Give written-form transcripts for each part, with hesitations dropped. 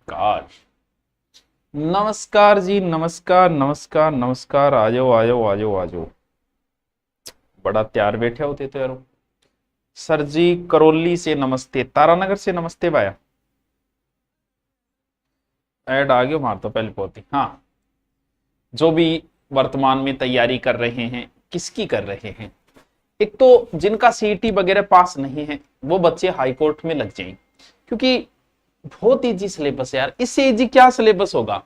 नमस्कार। नमस्कार जी, नमस्कार नमस्कार नमस्कार। आ जाओ आ जाओ आ जाओ आ जाओ। बड़ा तैयार बैठे होते तो यारो। सर जी करौली से नमस्ते, तारानगर से नमस्ते भाया। ऐड आ गयो मार तो पहले पोती। हाँ, जो भी वर्तमान में तैयारी कर रहे हैं, किसकी कर रहे हैं? एक तो जिनका सीईटी वगैरह पास नहीं है वो बच्चे हाई कोर्ट में लग जाएंगे, क्योंकि बहुत इजी सिलेबस है यार। इससे इजी क्या सिलेबस होगा?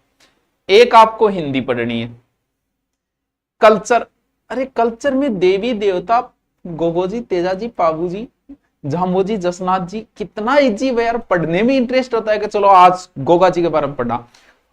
एक आपको हिंदी पढ़नी है, कल्चर। अरे कल्चर में देवी देवता, गोगो जी, तेजा जी, पाबू जी, झामू जी, जसनाथ जी, कितना इजी है यार। पढ़ने में इंटरेस्ट होता है कि चलो आज गोगा जी के बारे में पढ़ा,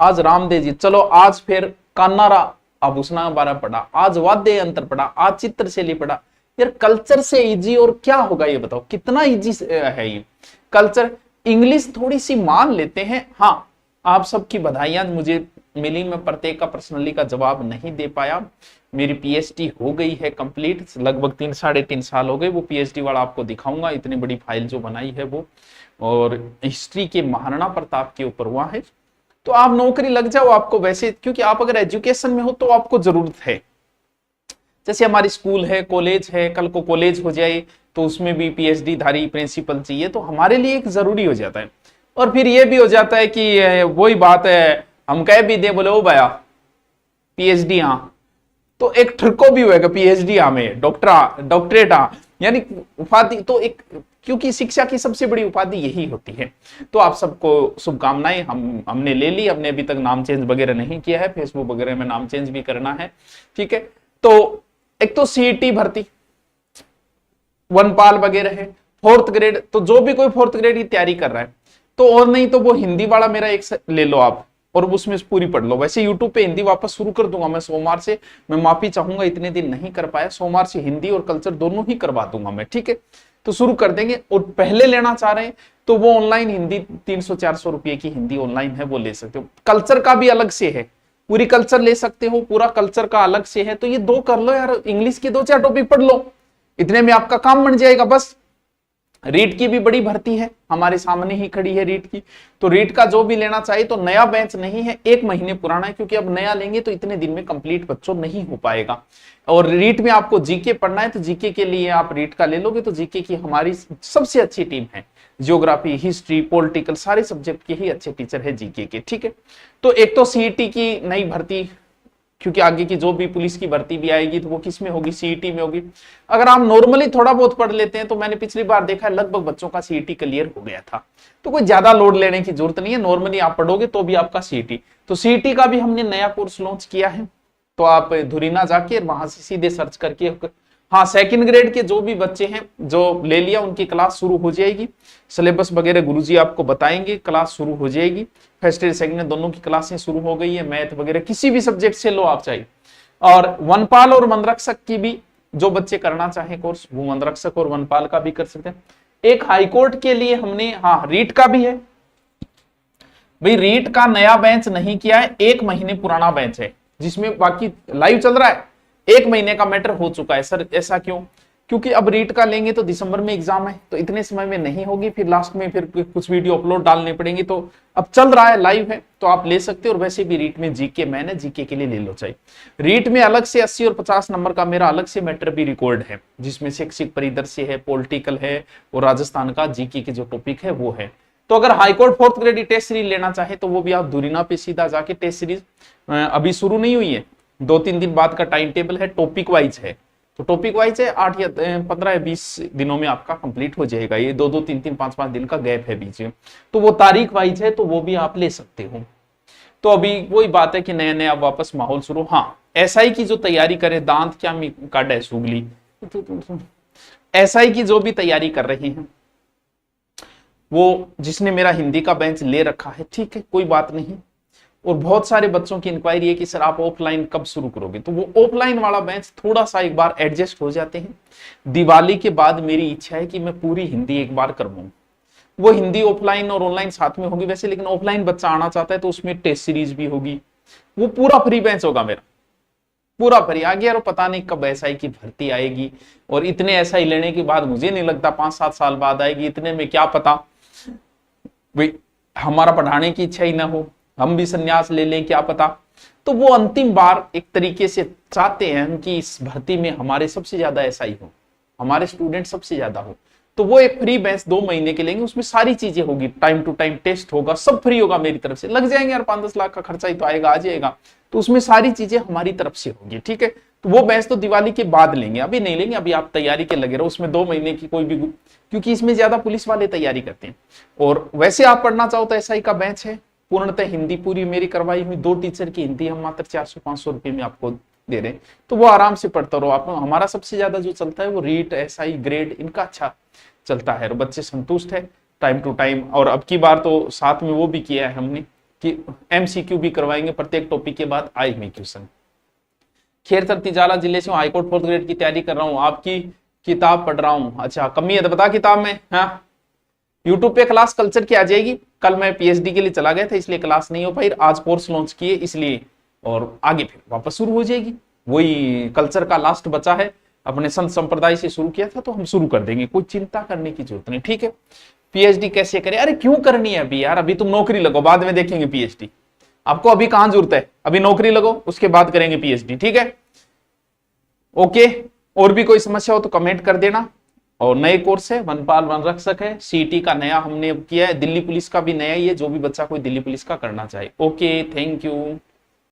आज रामदेव जी, चलो आज फिर कान्नारा आभूषणा के बारे में पढ़ा, आज वाद्य यंत्र पढ़ा, आज चित्रशैली पढ़ा। यार कल्चर से इजी और क्या होगा ये बताओ? कितना इजी है ये कल्चर। इंग्लिश थोड़ी सी मान लेते हैं। हाँ, आप सबकी बधाइयां मुझे मिली। मैं प्रत्येक का पर्सनली का जवाब नहीं दे पाया। मेरी पीएचडी हो गई है कंप्लीट, लगभग 3-3.5 साल हो गए। वो पीएचडी वाला आपको दिखाऊंगा, इतनी बड़ी फाइल जो बनाई है वो, और हिस्ट्री के महाराणा प्रताप के ऊपर हुआ है। तो आप नौकरी लग जाओ आपको वैसे, क्योंकि आप अगर एजुकेशन में हो तो आपको जरूरत है। जैसे हमारी स्कूल है, कॉलेज है, कल को कॉलेज हो जाए तो उसमें भी पीएचडी धारी प्रिंसिपल चाहिए, तो हमारे लिए एक जरूरी हो जाता है। और फिर ये भी हो जाता है कि वही बात है, हम कह भी दे बोले ओ भैया पीएचडी हाँ, तो एक ठुको भी होगा पीएचडी हमें डॉक्टरेट यानी उपाधि तो एक, क्योंकि शिक्षा की सबसे बड़ी उपाधि यही होती है। तो आप सबको शुभकामनाएं। हमने ले ली, हमने अभी तक नाम चेंज वगैरह नहीं किया है, फेसबुक वगैरह में नाम चेंज भी करना है, ठीक है। तो एक तो सीईटी भर्ती, वनपाल वगैरह है, 4th ग्रेड। तो जो भी कोई 4th ग्रेड की तैयारी कर रहा है तो, और नहीं तो वो हिंदी वाला मेरा एक ले लो आप, और उसमें पूरी पढ़ लो। वैसे यूट्यूब पे हिंदी वापस शुरू कर दूंगा मैं सोमवार से। मैं माफी चाहूंगा इतने दिन नहीं कर पाया, सोमवार से हिंदी और कल्चर दोनों ही करवा दूंगा मैं, ठीक है। तो शुरू कर देंगे। और पहले लेना चाह रहे हैं तो वो ऑनलाइन हिंदी 300-400 रुपए की हिंदी ऑनलाइन है, वो ले सकते हो। कल्चर का भी अलग से है, पूरी कल्चर ले सकते हो, पूरा कल्चर का अलग से है। तो ये दो कर लो यार, इंग्लिश के 2-4 टॉपिक पढ़ लो, इतने में आपका काम बन जाएगा बस। रीट की भी बड़ी भर्ती है, हमारे सामने ही खड़ी है रीट की। तो रीट का जो भी लेना चाहिए, तो नया बैच नहीं है, 1 महीने पुराना है, क्योंकि अब नया लेंगे तो इतने दिन में कंप्लीट बच्चों नहीं हो पाएगा। और रीट में आपको जीके पढ़ना है तो जीके के लिए आप रीट का ले लोगे, तो जीके की हमारी सबसे अच्छी टीम है। जियोग्राफी, हिस्ट्री, पॉलिटिकल, सारे सब्जेक्ट के ही अच्छे टीचर है जीके के, ठीक है। तो एक तो सीईटी की नई भर्ती, क्योंकि आगे की जो भी पुलिस की भर्ती भी आएगी तो वो किस में होगी? सीईटी में होगी। अगर आप नॉर्मली थोड़ा बहुत पढ़ लेते हैं तो मैंने पिछली बार देखा है लगभग बच्चों का सीईटी क्लियर हो गया था। तो कोई ज्यादा लोड लेने की जरूरत नहीं है, नॉर्मली आप पढ़ोगे तो भी आपका सीईटी। तो सीईटी का भी हमने नया कोर्स लॉन्च किया है, तो आप धुरीना जाके वहां से सीधे सर्च करके, हाँ 2nd ग्रेड के जो भी बच्चे हैं जो ले लिया उनकी क्लास शुरू हो जाएगी। सिलेबस वगैरह गुरुजी आपको बताएंगे, क्लास शुरू हो जाएगी। फर्स्ट ईयर सेकंड ईयर दोनों की क्लासें शुरू हो गई है। मैथ वगैरह किसी भी सब्जेक्ट से लो आप चाहिए। और वनपाल और वनरक्षक की भी जो बच्चे करना चाहे कोर्स, वो वनरक्षक और वनपाल का भी कर सकते हैं। एक हाईकोर्ट के लिए हमने, हाँ रीट का भी है भाई। रीट का नया बेंच नहीं किया है, 1 महीने पुराना बेंच है, जिसमें बाकी लाइव चल रहा है। 1 महीने का मैटर हो चुका है। सर ऐसा क्यों? क्योंकि अब रीट का लेंगे तो दिसंबर में एग्जाम है, तो इतने समय में नहीं होगी, फिर लास्ट में फिर कुछ वीडियो अपलोड डालने पड़ेंगे। तो अब चल रहा है, लाइव है, तो आप ले सकते हो। और वैसे भी रीट में जीके मैंने जीके के लिए ले लो चाहिए। रीट में अलग से 80 और 50 नंबर का मेरा अलग से मैटर भी रिकॉर्ड है, जिसमें शैक्षिक परिदृश्य है, पॉलिटिकल है, और राजस्थान का जीके के जो टॉपिक है वो है। तो अगर high court 4th grade test series लेना चाहे तो वो भी आप धुरीना पे सीधा जाके, टेस्ट सीरीज अभी शुरू नहीं हुई है, 2-3 दिन बाद का टाइम टेबल है, टॉपिक वाइज है। तो टॉपिक वाइज है, 8 या 15 या 20 दिनों में आपका कंप्लीट हो जाएगा। ये 2-2, 3-3, 5-5 दिन का गैप है बीच में, तो वो तारीख वाइज है, तो वो भी आप ले सकते हो। तो अभी वही बात है कि नया नया वापस माहौल शुरू। हाँ, एसआई की जो तैयारी करे, दांत क्या काट है सुगली, एसआई की जो भी तैयारी कर रहे हैं, वो जिसने मेरा हिंदी का बेंच ले रखा है, ठीक है, कोई बात नहीं। और बहुत सारे बच्चों की इंक्वायरी है कि सर आप ऑफलाइन कब शुरू करोगे? तो वो ऑफलाइन वाला बेंच थोड़ा सा एक बार एडजस्ट हो जाते हैं। दिवाली के बाद मेरी इच्छा है कि मैं पूरी हिंदी एक बार करवाऊं। वो हिंदी ऑफलाइन और ऑनलाइन साथ में होगी वैसे, लेकिन ऑफलाइन बच्चा आना चाहता है तो उसमें टेस्ट सीरीज भी होगी। वो पूरा फ्री बेंच होगा मेरा, पूरा फ्री। आगे यार पता नहीं कब एसआई की भर्ती आएगी, और इतने एसआई लेने के बाद मुझे नहीं लगता 5-7 साल बाद आएगी। इतने में क्या पता भाई हमारा पढ़ाने की इच्छा ही ना हो, हम भी संन्यास ले लें क्या पता। तो वो अंतिम बार एक तरीके से चाहते हैं हम कि इस भर्ती में हमारे सबसे ज्यादा एसआई हो, हमारे स्टूडेंट सबसे ज्यादा हो। तो वो एक फ्री बैच 2 महीने के लेंगे, उसमें सारी चीजें होगी, टाइम टू टाइम टेस्ट होगा, सब फ्री होगा मेरी तरफ से। लग जाएंगे यार 5-10 लाख का खर्चा ही तो आएगा, आ जाएगा। तो उसमें सारी चीजें हमारी तरफ से होगी, ठीक है। तो वो बैच तो दिवाली के बाद लेंगे, अभी नहीं लेंगे, अभी आप तैयारी के लगे रहो। उसमें 2 महीने की कोई भी, क्योंकि इसमें ज्यादा पुलिस वाले तैयारी करते हैं। और वैसे आप पढ़ना चाहो तो एसआई का बैच है, पूर्णतः हिंदी पूरी मेरी करवाई हुई, 2 टीचर की हिंदी हम मात्र 400-500 रुपए में आपको दे रहे हैं। तो वो आराम से पढ़ते रहो आप। हमारा सबसे ज्यादा जो चलता है वो रीट, एसआई, ग्रेड, इनका अच्छा चलता है और बच्चे संतुष्ट है टाइम टू टाइम। और अब की बार तो साथ में वो भी किया है हमने कि एमसीक्यू भी करवाएंगे प्रत्येक टॉपिक के बाद, आए हुए क्वेश्चन। खैर सर तिजाला जिले से हाईकोर्ट 4th ग्रेड की तैयारी कर रहा हूँ, आपकी किताब पढ़ रहा हूँ। अच्छा कमी है तो बता किताब में। हाँ यूट्यूब पे क्लास कल्चर की आ जाएगी। कल मैं पीएचडी के लिए चला गया था इसलिए क्लास नहीं हो पाई, आज कोर्स लॉन्च किए इसलिए, और आगे फिर वापस शुरू हो जाएगी। वही कल्चर का लास्ट बचा है, अपने संत संप्रदाय से शुरू किया था तो हम शुरू कर देंगे, कोई चिंता करने की जरूरत नहीं, ठीक है। पीएचडी कैसे करें, अरे क्यों करनी है अभी यार, अभी तुम नौकरी लगो, बाद में देखेंगे पीएचडी। आपको अभी कहां जरूरत है, अभी नौकरी लगो उसके बाद करेंगे पीएचडी, ठीक है। ओके, और भी कोई समस्या हो तो कमेंट कर देना। और नए कोर्स है वनपाल वन रक्षक है, सीटी का नया हमने किया है, दिल्ली पुलिस का भी नया ही है, जो भी बच्चा कोई दिल्ली पुलिस का करना चाहे। Okay thank you.